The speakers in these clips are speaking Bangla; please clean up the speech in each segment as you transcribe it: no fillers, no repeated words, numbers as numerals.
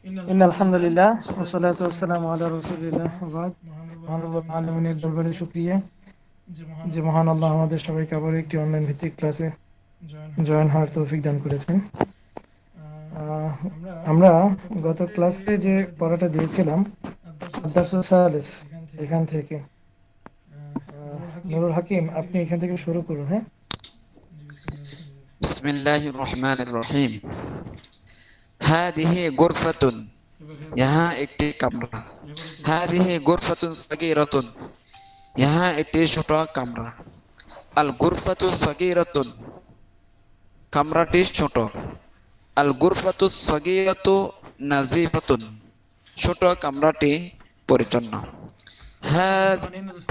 ইন্নাল হামদুলিল্লাহ ওয়া সলাতু ওয়াসসালামু আলা রাসূলিল্লাহ ওয়া বা'দ। মহান রব্বুল আলামিনের দরবারে শুকরিয়া যে মহান আল্লাহ আমাদের সবাইকে আবার একটি অনলাইন ভিত্তিক ক্লাসে জয়েন হওয়ার তৌফিক দান করেছেন। আমরা গত ক্লাসে যে পড়াটা দিয়েছিলাম আদ-দারসুস সালিস, এখান থেকে নুরুল হাকিম আপনি এখান থেকে শুরু করুন। হ্যাঁ, बिस्मिल्लाहिर रहमानिर रहीम। हादिही गुरफातुन, यहाँ একটি কামরা। হাদিহি গুরফাতুন সাগীরাতুন, यहाँ একটি ছোট কামরা। আল গুরফাতু সাগীরাতুন, কামরাটি ছোট। আল গুরফাতু সাগীরাতু নাযীফাতুন, ছোট কামরাটি পরিচ্ছন্ন।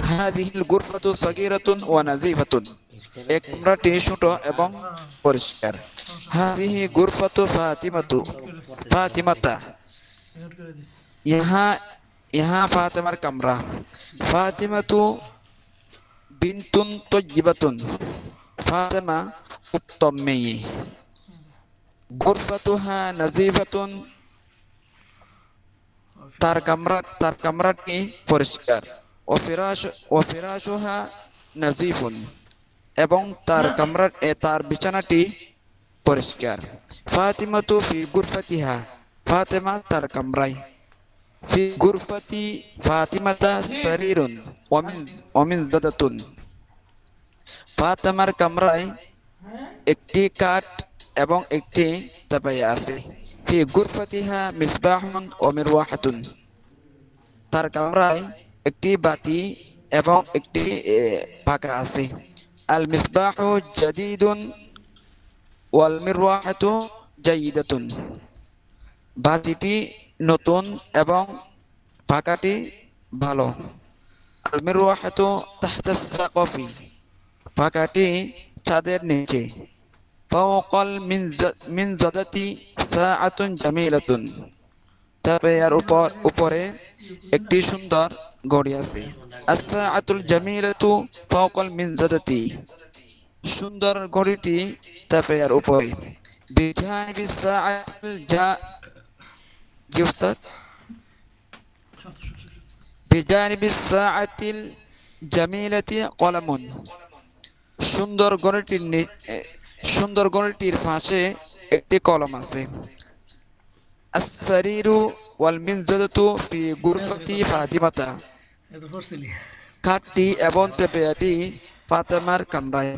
হাদিহিল গুরফাতু সাগীরাতুন ওয়া নাযীফাতুন, এই কামরাটি ছোট এবং পরিষ্কার। হাদিহি গুরফাতু ফাতিমাতা, यहाँ ফাতেমার কামরা। ফাতিমাতু বিনতুন তাইয়্যিবাতুন, ফাতেমা উত্তম মেয়ে। গুরফাতুহা নাযীফাতুন, তার কামরাটি পরিষ্কার। ও ফিরাশুহা নাযীফুন, এবং তার বিছানাটি পরিষ্কার। ফাতিমাতু ফি গুরফাতিহা, ফাতেমা তার কামরায়। ফি গুরফাতি ফাতিমাতা সারিরুন ওয়া মিনজাদাতুন, ফাতেমার কামরায় একটি কাঠ এবং একটি তাপাইয়া আছে। ফি গুরফাতিহা মিসবাহুন ওয়া মিরওয়াহাতুন, তার কামরায় একটি বাতি এবং একটি পাখা আছে। আল মিসবাহু জাদীদুন ওয়াল মিরওয়াহাতু জাইদাতুন, বাতিটি নতুন এবং পাখাটি ভালো। আল মিরওয়াহাতু তাহতাস সাকফি, পাখাটি ছাদের নিচে। ফাওকাল মিনজাদাতি সাআতুন জামিলাতুন, তবে এর উপরে একটি সুন্দর ঘড়ি আছে। আস-সাআতুল জামিলাতু ফাওকাল মিনজাদাতি, সুন্দর ঘড়িটি তবে এর উপরে। বিজানিবিস সাআতিল জি উস্তাদ, বিজানিবিস সাআতিল জামিলাতি কলামুন, সুন্দর ঘড়িটির পাশে একটি কলম আছে। আস-সারিরু ওয়াল মিনজাদাতু ফি গুরফাতি ফাতিমাতা, খাটটি এবং তেপেয়াটি ফাতেমার কামরায়।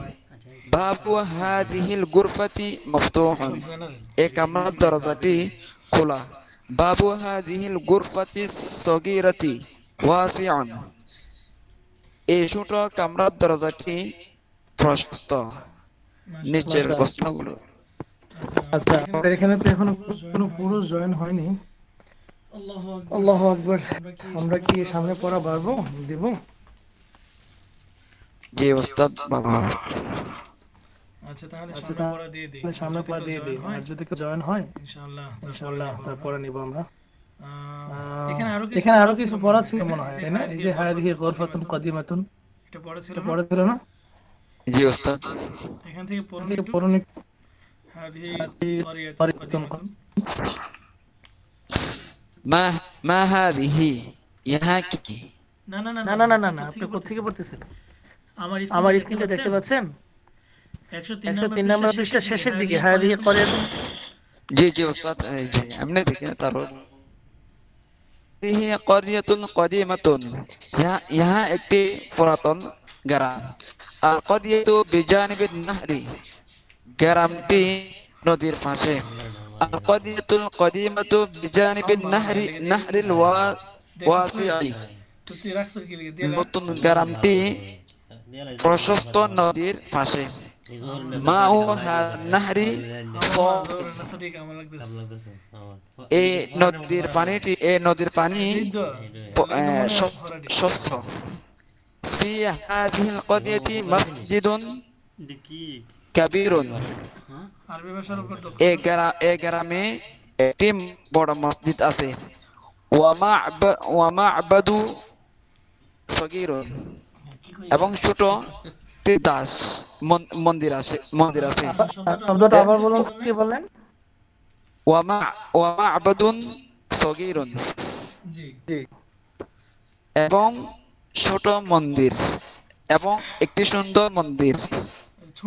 বাবু হাদিহিল গুরফাতি মফতুহুন, এই কামরার দরজাটি খোলা। বাবু হাদিহিল গুরফাতি সগীরাতি ওয়াসিউন, এই ছোট কামরার দরজাটি প্রশস্ত। নিচের প্রশ্নগুলো। আচ্ছা, আমাদের এখানে তো এখনো কোনো পুরুষ জয়েন হয়নি। আল্লাহু আকবার। আমরা কি সামনে পড়া পারবো দিব? জি ওস্তাদ বাবা। আচ্ছা, তাহলে সামনে পড়া দিয়ে দিই। আর যদি কেউ জয়েন হয় ইনশাআল্লাহ তারপরে নিব আমরা। এখানে আরো কিছু পড়া ছিল মনে হয়, তাই না? এই যে হাদিহি গুরফাতুন কাদিমাতুন, এটা পড়া ছিল না? জি ওস্তাদ। এখান থেকে পড়ুন একটু। হাদিহি কারিয়াতুন, মা হাদিহি, ইহা কি? না না না না না না, আপনি কোত্থেকে পড়তেছেন? আমার স্ক্রিনটা দেখতে পাচ্ছেন? 103 নম্বর পৃষ্ঠার শেষের দিকে হাদিহি কারিয়াতুন। জি জি ওস্তাদ, এই যে এমনি দেখি না। তারপর হাদিহি কারিয়াতুন কাদিমাতুন, ইহা একটি পুরাতন গ্রাম। আল কারিয়াতু বিজানিবিন নাহরি, গ্রামটি নদীর পাশে। আল কারিয়াতুল কাদিমাতু বিজানিবিন নাহরিল ওয়াসিই, নতুন গ্রামটি প্রশস্ত নদীর পাশে। মাউ নাহরি, এই নদীর পানি স্বচ্ছ। ফি হাযিহিল কারিয়াতি মসজিদুন কাবীরুন, এই গ্রামে একটি বড় মসজিদ আছে। ওয়া মা'বাদু সগীরুন, এবং ছোট একটি মন্দির আছে। শব্দটা আবার বলুন, কি বললেন? ওয়া মা'বাদুন সগীরুন, জি এবং ছোট মন্দির এবং একটি সুন্দর মন্দির।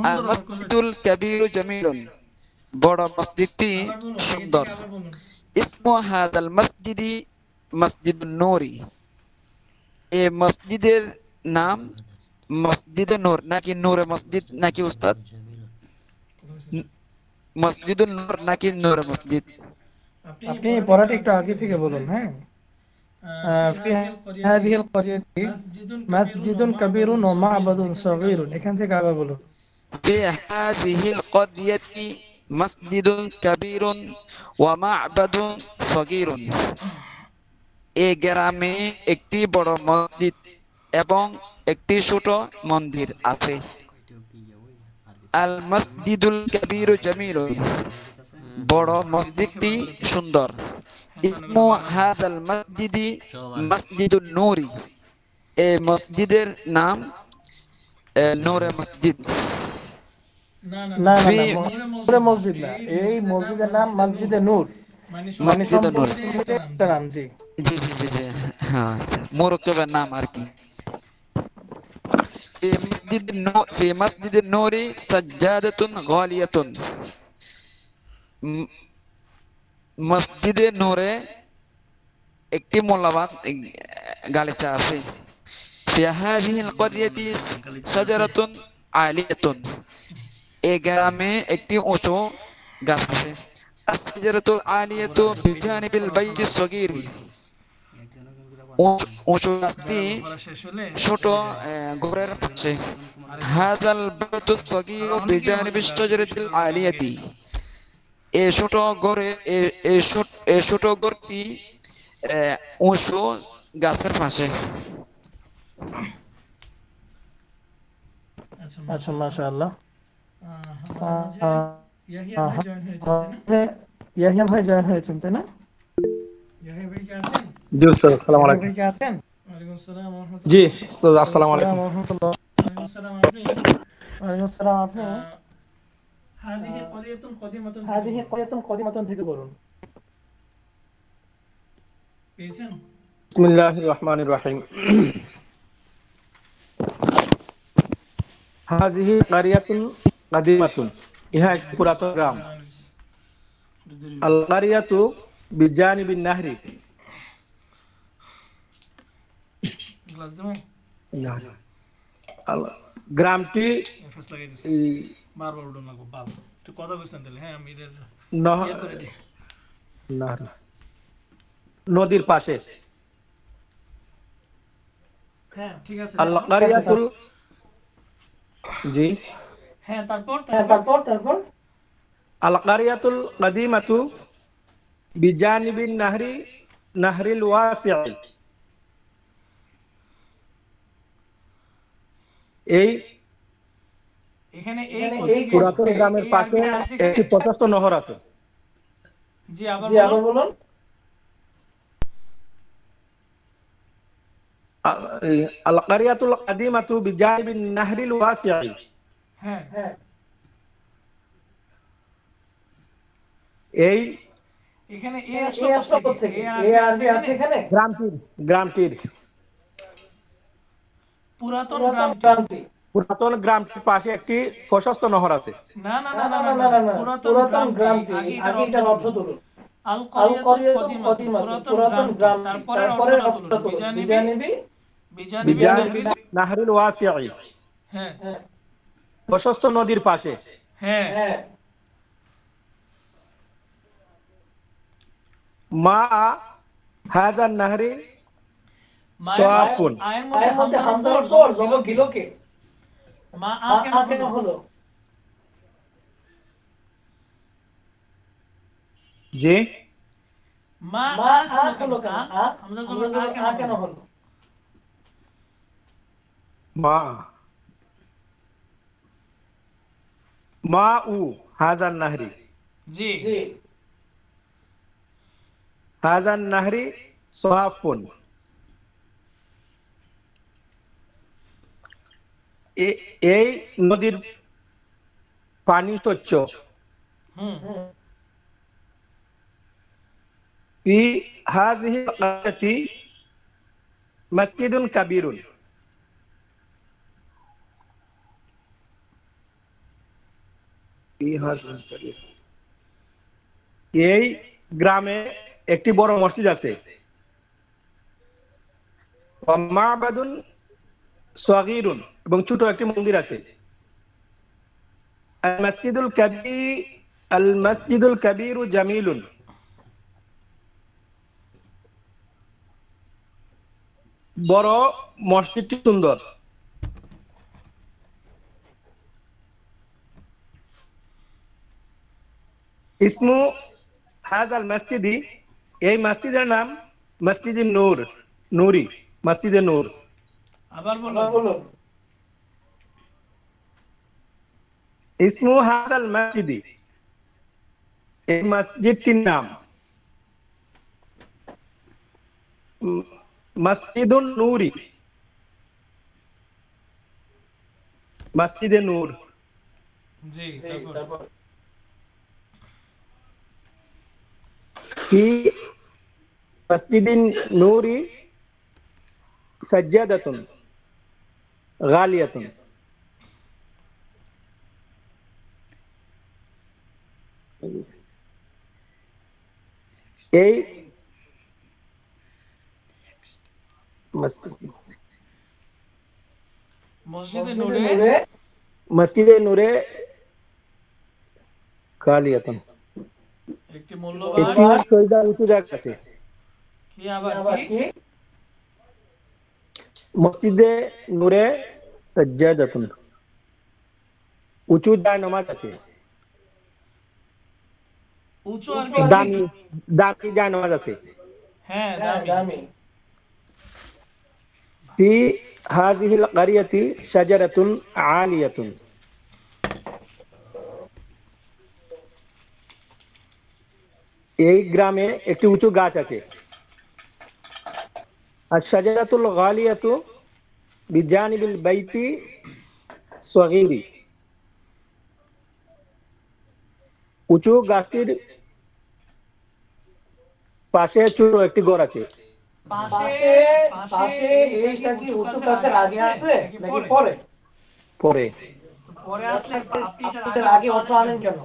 আল মসজিদুল কাবীরু জামিলুন, বড় মসজিদটি সুন্দর। ইসমু হাদাল মসজিদি মসজিদুন নূরি, এই মসজিদের নাম মসজিদে নূর নাকি নূরে মসজিদ নাকি উস্তাদ? মসজিদুন নূর নাকি নূরে মসজিদ? আপনি পড়াটা একটু আগে থেকে বলুন। হ্যাঁ, في هذه القرية مسجد كبير ومعبد صغير, এখান থেকে আবার বলুন। في هذه القرية مسجد كبير ومعبد صغير, এই গ্রামে একটি বড় মসজিদ এবং একটি ছোট মন্দির আছে। আল মসজিদুল কাবীরু জামিলুন, বড় মসজিদটি সুন্দর। ইসমু হাদাল মসজিদি মসজিদুন নূরি, এই মসজিদের নাম নূরে মসজিদ। না না না, নূরে মসজিদ না, এই মসজিদের নাম মসজিদে নূর, মানে মসজিদে নূর। সম্পূর্ণ একটা নাম। জি জি জি জি জি, হ্যাঁ, মোরক্কেবের নাম আর কি। في مسجد النور سجادة غالية, মসজিদে নূরে একটি মূল্যবান গালিচা আছে। في هذه القرية شجرة عالية, এই গ্রামে একটি উঁচু গাছ আছে। الشجرة العالية بجانب البيت الصغير, উঁচু গাছটি ছোট ঘরের পাশে। هذا البيت الصغير بجانب الشجرة العالية, এই ছোট ঘরে এই ছোট ঘরটি উঁচু গাছের পাশে। আচ্ছা, মাশাআল্লাহ। ইয়াহিয়া ভাই জয়েন হয়েছেন, তাই না? জি উস্তাদ, আসসালামু আলাইকুম। ভাই কে আছেন? জি উস্তাদ, আসসালামু আলাইকুম। ওয়ালাইকুম আসসালাম। আপনি হাদিহি ক্বরিয়াতুন কদিমাতুন থেকে বলুন। পেয়েছেন? বিসমিল্লাহির রহমানির রহিম। হাযিহি ক্বরিয়াতুন কাদিমাতুন, ইহা একটি পুরাতন গ্রাম। আল ক্বরিয়াতু বিজানিবিন নাহরি, গ্রামটি নদীর পাশে। হ্যাঁ, ঠিক আছে। আল ক্বরিয়াতুল, জি হ্যাঁ, তারপর আল ক্বরিয়াতুল কাদিমাতু বিজানিবিন নাহরি নাহরিল ওয়াসি'i, এখানে এই পুরাতন গ্রামের পাশে একটি প্রশস্ত নহর আছে। জি আবার বলুন। আল ক্বরিয়াতুল কাদিমাতু বিজানিবিন নাহরিল ওয়াসি'i, হ্যাঁ, এখানে এই আসলো থেকে, এই আরবি আছে এখানে। গ্রামটির পুরাতন গ্রামটির পাশে একটি প্রশস্ত নহর আছে। না, পুরাতন গ্রামটি, আগে এটার অর্থ ধরুন। আল ক্বরিয়াতুন কদিমাতুন, পুরাতন গ্রাম, তারপরে অর্থটা ধরুন। বিজানিবি নাহরিল ওয়াসি'i, হ্যাঁ, প্রশস্ত নদীর পাশে। হ্যাঁ, মা হাযান নাহরি সাফুন, আয়ের মধ্যে হামজার পর জবর গিলোকে মা আ কেন হলো? জি মা আ হলো কেন? হামজা জবর আ কেন হলো? মা উ হাযান নাহরি, জি হাযান নাহরি সাফুন, এই নদীর পানি স্বচ্ছ। في هذه القرية مسجد كبير এই গ্রামে একটি বড় মসজিদ আছে মাবাদুন সগীরুন এবং ছোট একটি মন্দির আছে আল মসজিদুল কবীর জামিলুন বড় মসজিদটি সুন্দর ইসমু হাযাল মসজিদি এই মসজিদের নাম মসজিদে নূর নূরি মসজিদে নূর আবার বলো ইসমু হাযাল মসজিদি এই মসজিদটির নাম মসজিদুন নূরি মসজিদে নূর জি তারপর في مسجد النور سجادة غالية এই মসজিদে নূরে গালিয়াতুন একটি মূল্যবান উঁচু জায়গা আছে কি আবার কি মসজিদে নূরে সাজ্জাদাতুন উঁচু জায় নামাজ আছে উঁচু আর দামি দামি জায় নামাজ আছে হ্যাঁ দামি في هذه القرية شجرة عالية এই গ্রামে একটি উঁচু গাছ আছে আর শাজারাতুল গালিয়াতু বিজানিবিল বাইতি সগীরি উঁচু গাছটির পাশে ছোট একটি ঘর আছে পাশে পাশে এইটা কি উঁচু গাছের আগে আছে নাকি পরে পরে পরে আসলে আপনি এটার আগে অর্থ আনেন কেন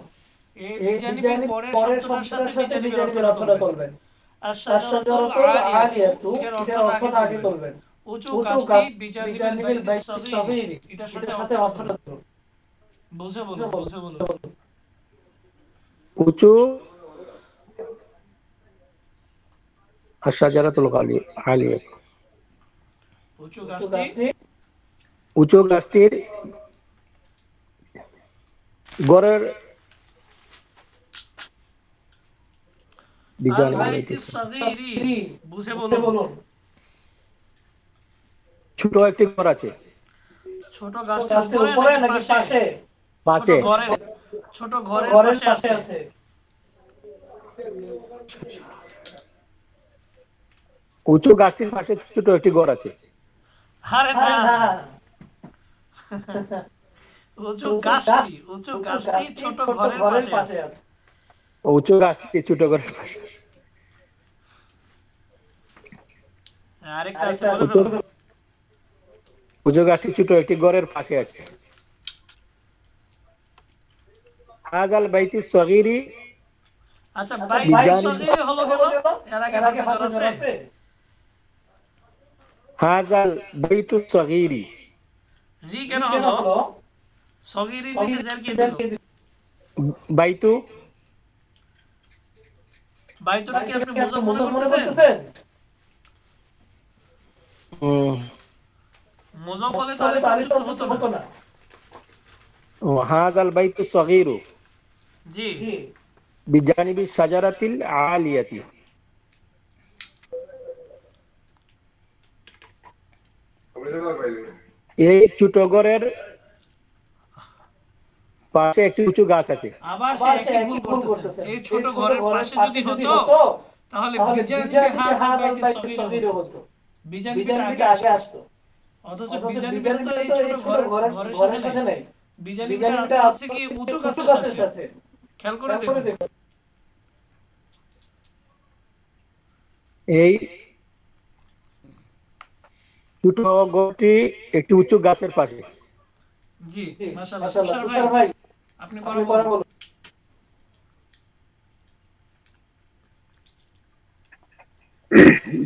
এই বিজানিবিল পরের শব্দটার সাথে বিজানিবিল অর্থটা তুলবেন আশ-শাজারাতুল আলিয়াতু এর অর্থটা আগে তুলবেন উঁচু গাছটি বিজানিবিল বাইতি সগীরি এটার সাথে অর্থটা তুলবেন বুঝে বলো উঁচু আশ-শাজারাতুল আলিয়া উঁচু গাছটির গড়ের ছোট একটি ঘর আছে ছোট গাছটির উপরে নাকি পাশে পাশে ছোট ঘরের পাশে আছে উঁচু গাছটির পাশে ছোট একটি ঘর আছে আরে না উঁচু গাছটি ছোট ঘরের পাশে আছে উঁচু গাছটি ছোট ঘরের পাশে আরেকটা আছে বলো উঁচু গাছটি ছোট একটি ঘরের পাশে আছে হাযাল বাইতি সগীরি আচ্ছা বাইতি সগীরি হলো কেন এর আগে হাজার আছে হাযাল বাইতু সগীরি রি কেন হলো সগীরি নিচে জের কি দিল বাইতু বাইতুটা কি আপনি মুজাফ মনে করতেছেন মুজাফ হলে তাহলে তো হতো না ও হাযাল বাইতু সগীরু জি বিজানিবি শাজারাতিল আলিয়াতি এই ছোট ঘরের পাশে একটি উঁচু গাছ আছে আবার সে একই ভুল করতেছে এই ছোট ঘরের পাশে যদি হতো তাহলে বিজানিবিকে হাযাল বাইতু সগীর হতো বিজানিবিটা আগে আসতো অথচ বিজানিবিটা তো এই ছোট ঘরের সাথে নেই বিজানিবিটা আছে কি উঁচু গাছের সাথে খেয়াল করে দেখুন এই ছোট ঘরটি একটি উঁচু গাছের পাশে। জি, মাশাআল্লাহ। মাশাআল্লাহ, তুষার তুষার ভাই ভাই আপনি আপনি পরে পরে বলুন। বলুন।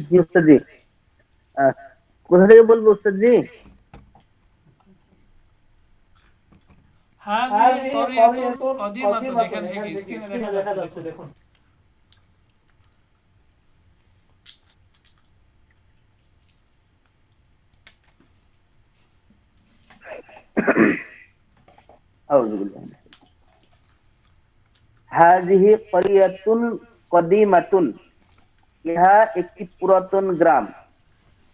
জি উস্তাদ জি। আহ, কোথা থেকে বলবো উস্তাদ জি? হাযিহি হাযিহি ক্বরিয়াতুন ক্বরিয়াতুন কদিমাতুন, কদিমাতুন, এখান থেকে এখান থেকে স্ক্রিনে দেখা স্ক্রিনে দেখা যাচ্ছে যাচ্ছে দেখুন। দেখুন। আউযু বিল্লাহ। হাযিহি ক্বরিয়াতুন কদিমাতুন, ইহা একটি পুরাতন গ্রাম।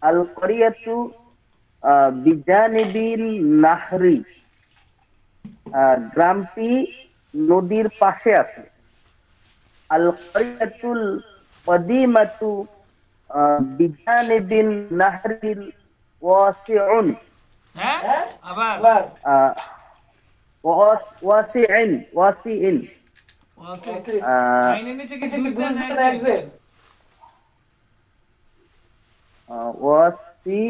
আল ক্বরিয়াতু বিজানিবিল নাহরি, গ্রামটি নদীর পাশে আছে। আল ক্বরিয়াতুল কদিমাতু বিজানিবিন নাহরিল ওয়াসিউন, হ্যাঁ, হ্যাঁ আবার আবার আহ, ওয়াসিইন ওয়াসিইন ওয়াসি, আহ, আইনের নিচে কি নিচে কি দুই দুই জেন জেন এক এক জেন? জেন? ওয়াসি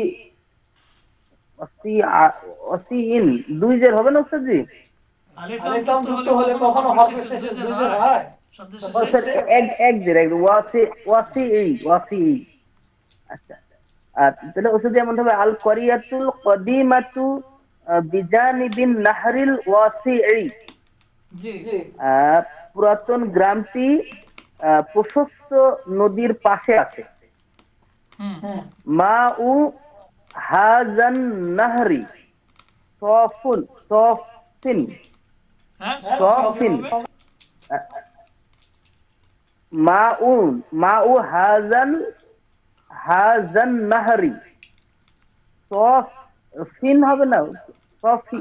ওয়াসিইন, দুই জের হবে না উস্তাদ জি? আলিফ লাম আলিফ লাম যুক্ত যুক্ত হলে হলে কখনো কখনো হরফের হরফের শেষে শেষে দুই দুই জের জের হয়, হয়। শব্দের ও শেষে। স্যার, এক জের ওয়াসিই। আচ্ছা, তাহলে ওষুধ যেমন হবে আল করিয়াতুল কদিমাতু বিজানিবিন নাহরিল ওয়াসিই, জি, জি পুরাতন গ্রামটি প্রশস্ত নদীর পাশে আছে। হুম, হুম মা উ হাজান নাহরি সফুন সফিন হ্যাঁ, হ্যাঁ সফিন কি সফিন হবে? মা উ হাজান হাজান নাহরি সফিন হবে না, সফি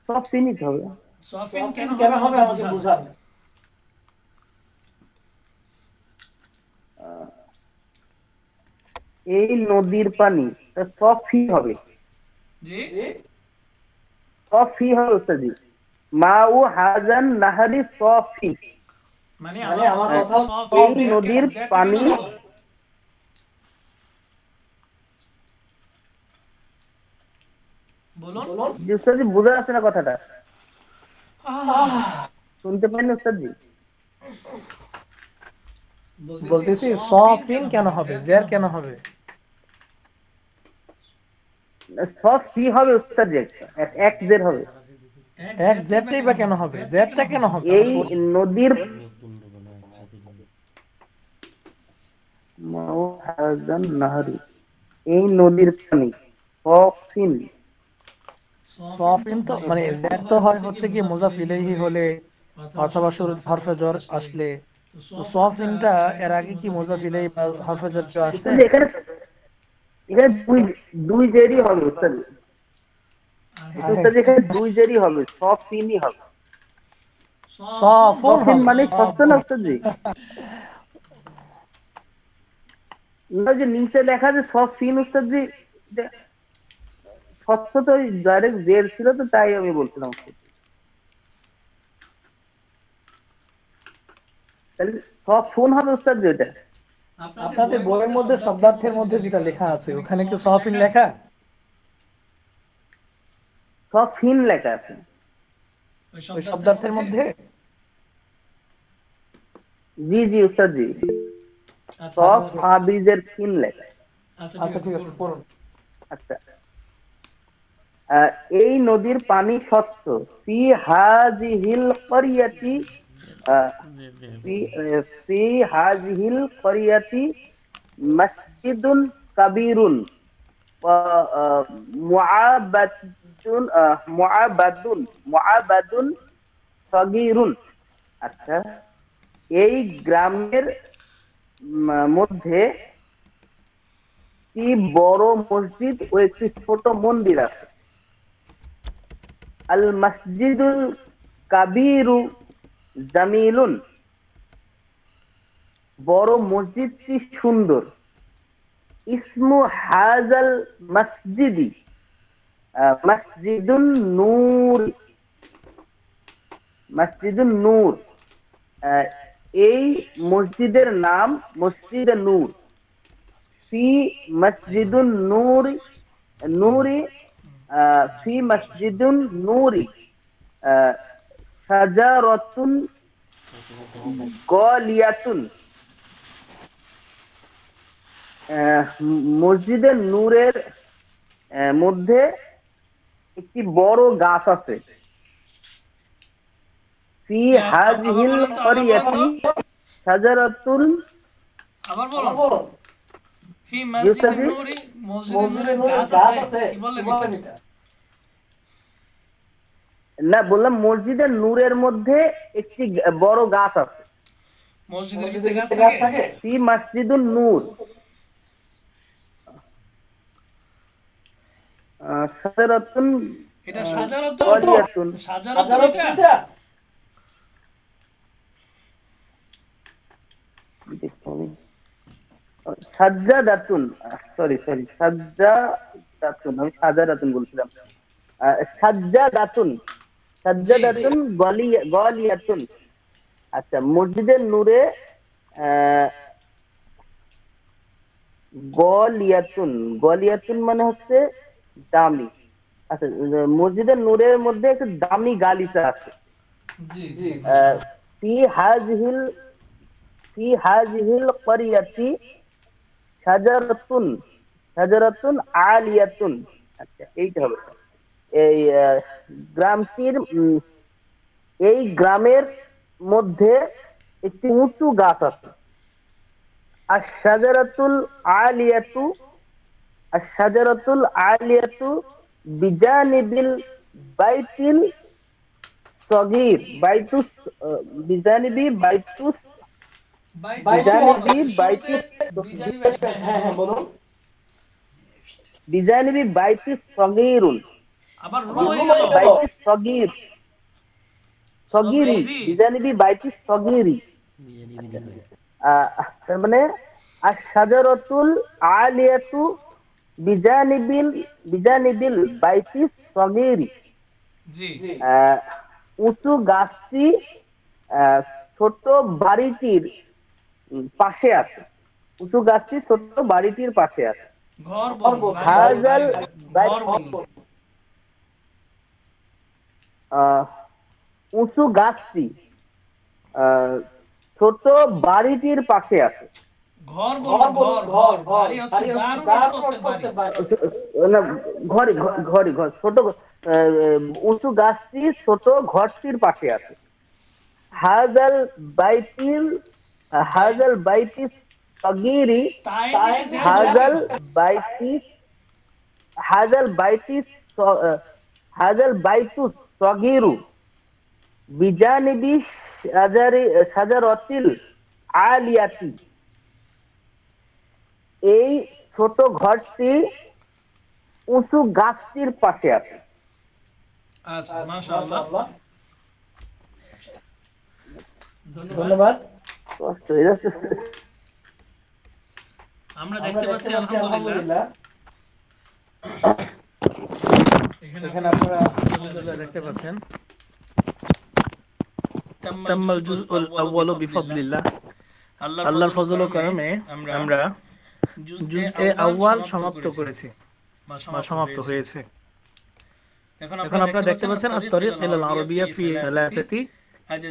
সফিনই তো হবে। সফিন কেন কেন হবে হবে আমাকে আমাকে বুঝান। বুঝান। আহ, এই নদীর পানি সফি হবে, জি, জি সফি হবে উস্তাদি। মা উ হাজান নাহরি সফি, মানে মানে আমার আমার কথা কথা হচ্ছে হচ্ছে এই সফিন নদীর জেডটা পানি কেন হলো? বলুন। বলুন। জি উস্তাদি, বোঝা যাচ্ছে না কথাটা, আহ, শুনতে পাইনি উস্তাদি? বলতেছি সফিন কেন হবে, জের কেন হবে? সফি হবে উস্তাদি, এক জের হবে। এক জেডটাই বা কেন হবে, জেডটা কেন হবে এই আমাকে বলুন। নদীর মা উ হাজান নাহরি, এই নদীর পানি সফিন। সফিন তো মানে জেড তো হয় হচ্ছে কি মুজাফ ইলাইহি হলে অথবা শুরু হরফে জর আসলে। তো সফিনটা এর আগে কি মুজাফ ইলাইহি বা হরফে জর কেউ আসছে? উস্তাদি এখানে এখানে দুই জেরই হবে উস্তাদি। উস্তাদি এখানে দুই জেরই হবে, সফিনই হবে। সফুন সফিন হবে। মানে শস্য না উস্তাদি? না, যে নিচে লেখা যে সফিন উস্তাদি, স্বচ্ছ তো ডাইরেক্ট জের ছিল, তো তাই আমি বলছিলাম উস্তাদি। তাহলে সফুন হবে উস্তাদি ওটা। আপনাদের বইয়ের মধ্যে শব্দার্থের মধ্যে যেটা লেখা আছে ওখানে কি সফিন লেখা? সফিন লেখা আছে ওই শব্দার্থের মধ্যে? জি জি উস্তাদ জি, আচ্ছা সব আচ্ছা হাবিজের ফিন লেখা। আচ্ছা ঠিক আছে পড়ুন। আচ্ছা, এই নদীর পানি স্বচ্ছ। ফি হাজিহিল করিয়াতি ফি হাজিহিল করিয়াতি মসজিদুন কাবীরুন মুআবাদুন মুআবাদুন সগীরুন। আচ্ছা, এই গ্রামের মধ্যে একটি বড় মসজিদ ও একটি ছোট মন্দির আছে। আল মসজিদুল কাবীরু জামিলুন, বড় মসজিদটি সুন্দর। ইসমু হাজাল মসজিদি মসজিদুন নূর, মসজিদুন নূর, এই মসজিদের নাম মসজিদে নূর। ফি মসজিদুন নূরি নূরি ফি মসজিদুন নূরি শাজারাতুন গালিয়াতুন। মসজিদে নূরের মধ্যে একটি বড় গাছ আছে। ফি হাযিহিল ক্বরিয়াতি শাজারাতুন। আবার বলো। ফি মসজিদে নূরি, মসজিদে নূরে গাছ আছে। কি বললেন এটা? না, বললাম মসজিদের নূরের মধ্যে একটি বড় গাছ আছে। মসজিদের ভিতরে গাছ থাকে? ফি মসজিদুন নূর শাজারাতুন। এটা শাজারাতুন, শাজারাতুন এটা সাজ্জাদাতুন। সরি সাজ্জাদাতুন, আমি শাজারাতুন বলছিলাম। সাজ্জাদাতুন গালিয়াতুন। আচ্ছা, মসজিদের নূরে গলিয়াতুন মানে হচ্ছে দামি। আচ্ছা, মসজিদের নূরের মধ্যে একটা দামি গালিচা আছে। জি। ফি হাযিহিল ক্বরিয়াতি শাজারাতুন আলিয়াতুন। আচ্ছা, এইটা হবে। এই গ্রামের মধ্যে একটি উঁচু গাছ আছে। আশ-শাজারাতুল আলিয়াতু বিজানিবিল বাইতুস সগীর। বিজানিবি বাইতুস সগীরুন। আবার বাইতুস সগীরি বিজানিবি বাইতুস সগীরি। তার মানে আশ-শাজারাতুল আলিয়াতু বিজানিবিল বাইতুস সগীরি। জি। উঁচু গাছটি ছোট বাড়িটির পাশে আছে। উঁচু গাছটি ছোট বাড়িটির পাশে আছে। উঁচু গাছটি ছোট বাড়িটির পাশে আছে। ছোট উঁচু গাছটি ছোট ঘরটির পাশে আছে। হাজাল বাইতিস সগীরি হাজাল বাইতুস সগীরু বিজানিবি শাজারাতিল আলিয়াতি। এই ছোট ঘরটি উঁচু গাছটির পাশে আছে। আচ্ছা, মাশাআল্লাহ, ধন্যবাদ। আমরা দেখতে পাচ্ছি আলহামদুলিল্লাহ এখানে আপনারা আলহামদুলিল্লাহ দেখতে পাচ্ছেন তাম্মাল জুজউল আউয়ালু বিফাদলিল্লাহ। আল্লাহর ফজল ও করমে আমরা জুজএ আউয়াল সমাপ্ত করেছি বা সমাপ্ত হয়েছে। এখন আপনারা দেখতে পাচ্ছেন আত-তারিক ইলাল আরাবিয়্যা ফি সালাসাতি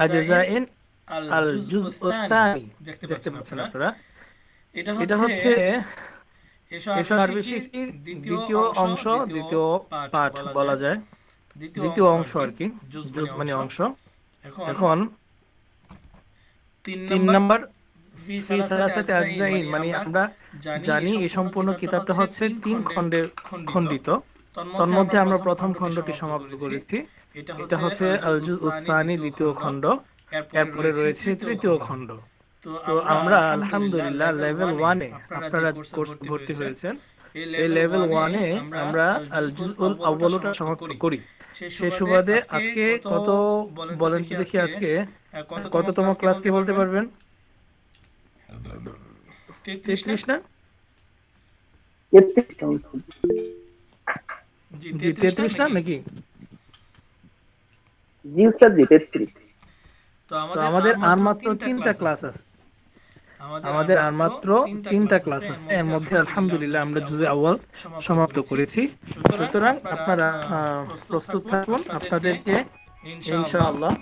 আজজাইন আল জুজউ সানি। দেখতে পাচ্ছেন আপনারা, এটা হচ্ছে এশা আরবি শিক্ষার দ্বিতীয় অংশ, দ্বিতীয় পাঠ বলা যায়, দ্বিতীয় অংশ আর কি। জুজ মানে অংশ। এখন 3 নাম্বার ফি সালাসাতি আজজাইন মানে আমরা জানি এই সম্পূর্ণ কিতাবটা হচ্ছে 3 খণ্ডে খণ্ডিত। তন্মধ্যে আমরা প্রথম খণ্ডটি সমাপ্ত করেছি, এটা হচ্ছে আল জুজউ সানি দ্বিতীয় খণ্ড। এরপরে রয়েছে তৃতীয় খণ্ড। তো আমরা আলহামদুলিল্লাহ লেভেল 1 এ আপনারা কোর্স ভর্তি হয়েছেন। এই লেভেল 1 এ আমরা আল জুজউল আউয়ালটা সমাপ্ত করি। সেই সুবাদে আজকে কত বলেন কি দেখি, আজকে কততম ক্লাস কি বলতে পারবেন? 33 না? জি 33 না নাকি? জি উস্তাদ জি 33। তো আমাদের আর মাত্র 3টা ক্লাস আছে, আমাদের আর মাত্র 3টা ক্লাস আছে। এর মধ্যে আলহামদুলিল্লাহ আমরা জুজে আউয়াল সমাপ্ত করেছি। সুতরাং আপনারা প্রস্তুত থাকুন। আপনাদেরকে ইনশাআল্লাহ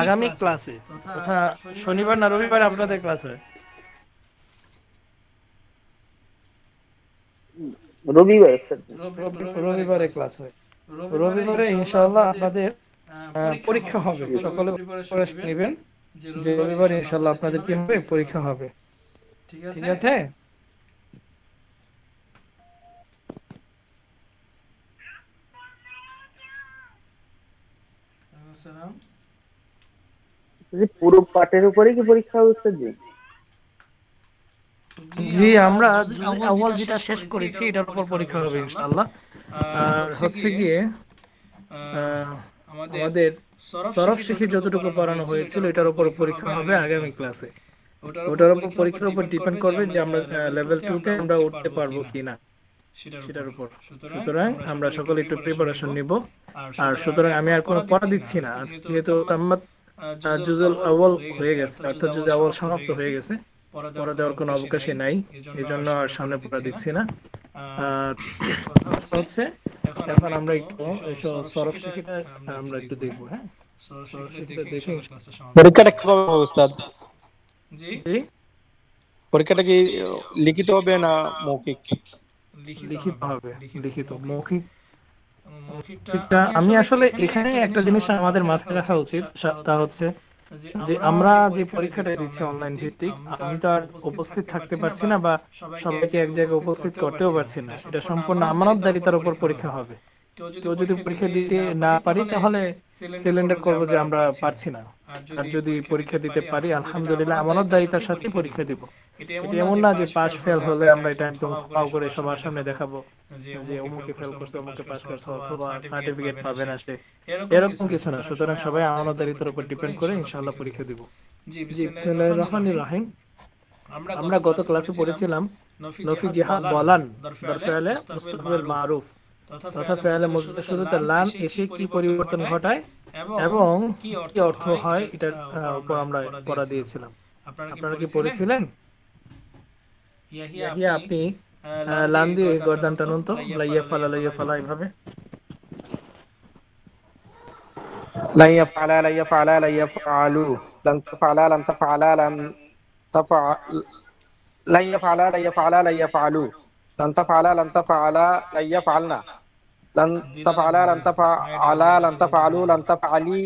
আগামী ক্লাসে, তথা শনিবার না রবিবার আপনাদের ক্লাস হয়? রবিবারে ক্লাস হয়। রবিবারে ইনশাআল্লাহ আপনাদের পরীক্ষা হবে। সকলে প্রিপারেশন নেবেন যে রবিবারে ইনশাআল্লাহ আপনাদের কি হবে, পরীক্ষা হবে। ঠিক আছে? পুরো পাঠের উপরে কি পরীক্ষা হচ্ছে? জি, আমরা আউয়াল যেটা শেষ করেছি এটার উপর পরীক্ষা হবে ইনশাআল্লাহ। আর হচ্ছে গিয়ে আমাদের সরফ শিখে যতটুকু পড়ানো হয়েছিল এটার উপর পরীক্ষা হবে আগামী ক্লাসে। ওটার উপর পরীক্ষার উপর ডিপেন্ড করবে যে আমরা লেভেল 2 তে আমরা উঠতে পারবো কিনা সেটার উপর। সুতরাং আমরা সকলে একটু প্রিপারেশন নিব। আর সুতরাং আমি আর কোনো পড়া দিচ্ছি না, যেহেতু তাম্মাত জুজুল আউয়াল হয়ে গেছে, অর্থাৎ জুজুল আউয়াল সমাপ্ত হয়ে গেছে, পড়া দেওয়ার কোনো অবকাশই নাই। এজন্য আর সামনে পড়া দিচ্ছি না। হচ্ছে এখন আমরা একটু সরফ শিখিটা আমরা একটু দেখবো। হ্যাঁ, সরফ শিখিটা দেখে পরীক্ষাটা কিভাবে হবে উস্তাদ? জি, পরীক্ষাটা কি লিখিত হবে না মৌখিক? লিখিত হবে। লিখিত। মৌখিকটা আমি আসলে এখানে একটা জিনিস আমাদের মাথায় রাখা উচিত, তা হচ্ছে যে আমরা যে পরীক্ষাটা দিচ্ছি অনলাইন ভিত্তিক, আমি তো আর উপস্থিত থাকতে পারছি না বা সবাইকে এক জায়গায় উপস্থিত করতেও পারছি না। এটা সম্পূর্ণ আমানতদারিতার উপর পরীক্ষা হবে। কেউ যদি পরীক্ষা দিতে না পারি তাহলে সিলিন্ডার করবো যে আমরা পারছি না। আর যদি পরীক্ষা দিতে পারি আলহামদুলিল্লাহ আমানতদারিতার সাথে পরীক্ষা দিব। এটা এমন না যে পাস ফেল হলে আমরা এটা একদম ফাও করে সবার সামনে দেখাবো যে অমুকে ফেল করছে অমুকে পাস করছে অথবা সার্টিফিকেট পাবে না সে, এরকম কিছু না। সুতরাং সবাই আমানতদারিতার উপর ডিপেন্ড করে ইনশাআল্লাহ পরীক্ষা দিব। জি, বিসমিল্লাহির রহমানির রহিম। আমরা গত ক্লাসে পড়েছিলাম নফি জিহাদ বলান দর ফেলে মুস্তাকবিল মারুফ তথা ফেলে মুজদার শুরুতে লাম এসে কি পরিবর্তন ঘটায় এবং কি অর্থ হয় এটার উপর আমরা পড়া দিয়েছিলাম। আপনারা কি পড়েছিলেন? ইয়াহিয়া, আপনি লাম দিয়ে গর্দান টানুন তো, লাইয়া ফালা এইভাবে। لا يفعل لا يفعل لا يفعلوا لن تفعل لن تفعل لن تفعل لن يفعل لا يفعل لا يفعلوا لن تفعل لن تفعل لا يفعلنا لن تفعل لن تفعل لن تفعلوا لن تفعلي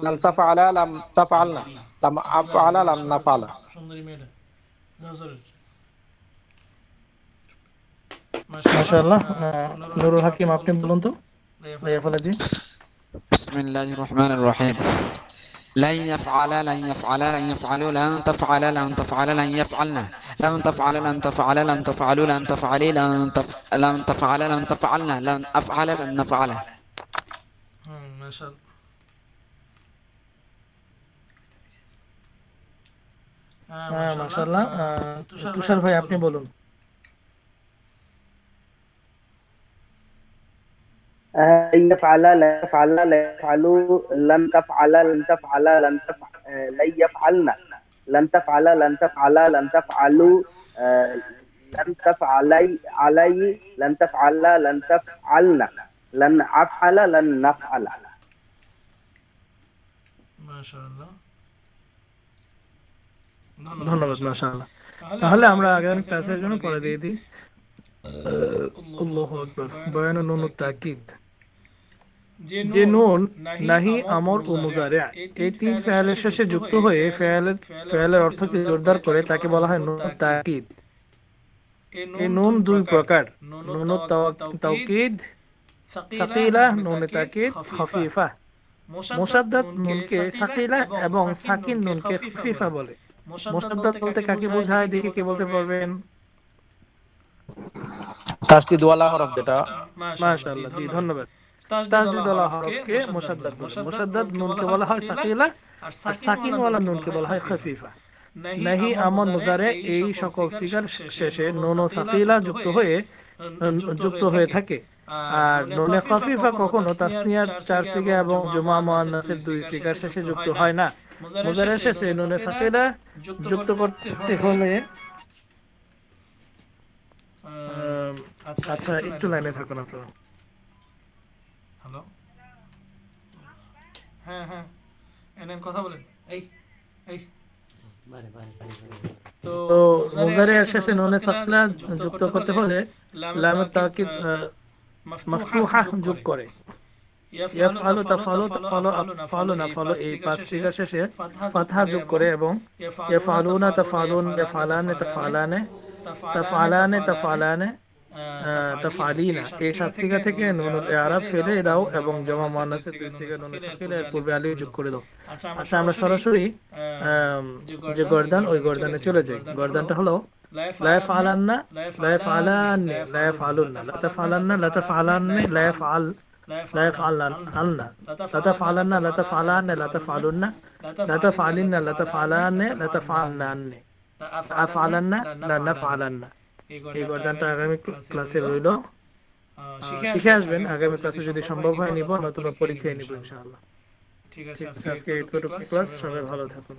لن تفعل لم تفعلنا لم أفعل لم نفعل। মাশাআল্লাহ। নুরুল হাকিম, আপনি বলুন তো লাইয়া ফালা জি। بسم الله الرحمن الرحيم. لن يفعل لن يفعل لن يفعلوا لن تفعل لن تفعل لن يفعلنا لن تفعل لن تفعل لن تفعلوا لن تفعلي لن تفعل لن تفعلنا لن أفعل لن نفعله. ما شاء الله. মাশাআল্লাহ। তুষার ভাই, আপনি বলুন। يفعل لا يفعل لا يفعلوا لن تفعل لن تفعل لن يفعلنا لن تفعل لن تفعل لن تفعلوا لن تفعلي علي لن تفعل لن تفعلنا لن أفعل لن نفعل। মাশাআল্লাহ, ধন্যবাদ। মাশাআল্লাহ। তাহলে আমরা আগামী ক্লাসের জন্য পড়া দিয়ে দিই। আল্লাহু আকবার। বয়ানুন নুনুত তাকিদ। যে নুন নাহি, আমর ও মুজারে এই তিন ফেলের শেষে যুক্ত হয়ে ফেলের অর্থকে জোরদার করে তাকে বলা হয় নুন তাকিদ। এই নুন দুই প্রকার, নুন তাওকিদ সাকিলা, নুন তাকিদ খাফিফা। মুসাদ্দাদ নুনকে সাকিলা এবং সাকিন নুনকে খাফিফা বলে। মুসাদ্দাদ বলতে কাকে বোঝায় দেখে কে বলতে পারবেন? তাসদিদ ওয়ালা হরফ যেটা। মাশাআল্লাহ, জি ধন্যবাদ। তাসদিদ ওয়ালা হরফকে মুসাদ্দাদ বলে। মুসাদ্দাদ নুনকে বলা হয় সাকিলা আর সাকিন ওয়ালা নুনকে বলা হয় খাফিফা। নাহি, আমর, মুজারে এই সকল সিগার শেষে নুন ও সাকিলা যুক্ত হয়ে যুক্ত হয়ে থাকে। আর নুনে খাফিফা কখনো তাসনিয়ার 4 সিগা এবং জুমা মুআন্নাসের 2 সিগার শেষে যুক্ত হয় না। মুজারের শেষে নুনে সাকিলা যুক্ত করতে হলে আচ্ছা একটু লাইনে থাকুন আপনারা। হ্যালো, হ্যাঁ হ্যাঁ, এনেন কথা বলেন। এই এই তো মুজারের শেষে নুনে সাকিলা যুক্ত করতে হলে লামে তাকিদ মাফতুহা যোগ করে। ইয়াফআলু তাফআলু তাফআলু আফআলু নাফআলু এই 5 সিগা শেষে ফাতহা যোগ করে এবং ইয়াফআলুনা তাফআলুন ইয়াফআলানে তাফআলানে তাফআলানে তাফআলানে তাফআলিনা এই 7 সিগা থেকে নুনুল ইআরাব ফেলে দাও এবং জমা মুআন্নাসের 2 সিগা নুনে সাকিলা এর পূর্বে আলিফ যোগ করে দাও। আচ্ছা আমরা সরাসরি যে গর্দান ওই গর্দানে চলে যাই। গর্দানটা হলো লা ইয়াফআলান্না লা ইয়াফআলান্নি লা ইয়াফআলুন্না লা তাফআলান্না লা তাফআলান্নি লা ইয়াফআল لا يفعلن لا تفعلن لا تفعلن لا تفعلن لا تفعلن لا تفعلن لا تفعلن أفعلن لا نفعلن এই গর্দানটা আগামী ক্লাসে রইল, শিখে আসবেন। আগামী ক্লাসে যদি সম্ভব হয় নিব, নতুবা পরীক্ষায় নিব ইনশাআল্লাহ। ঠিক আছে, আজকে এইটুকু ক্লাস। সবাই ভালো থাকুন।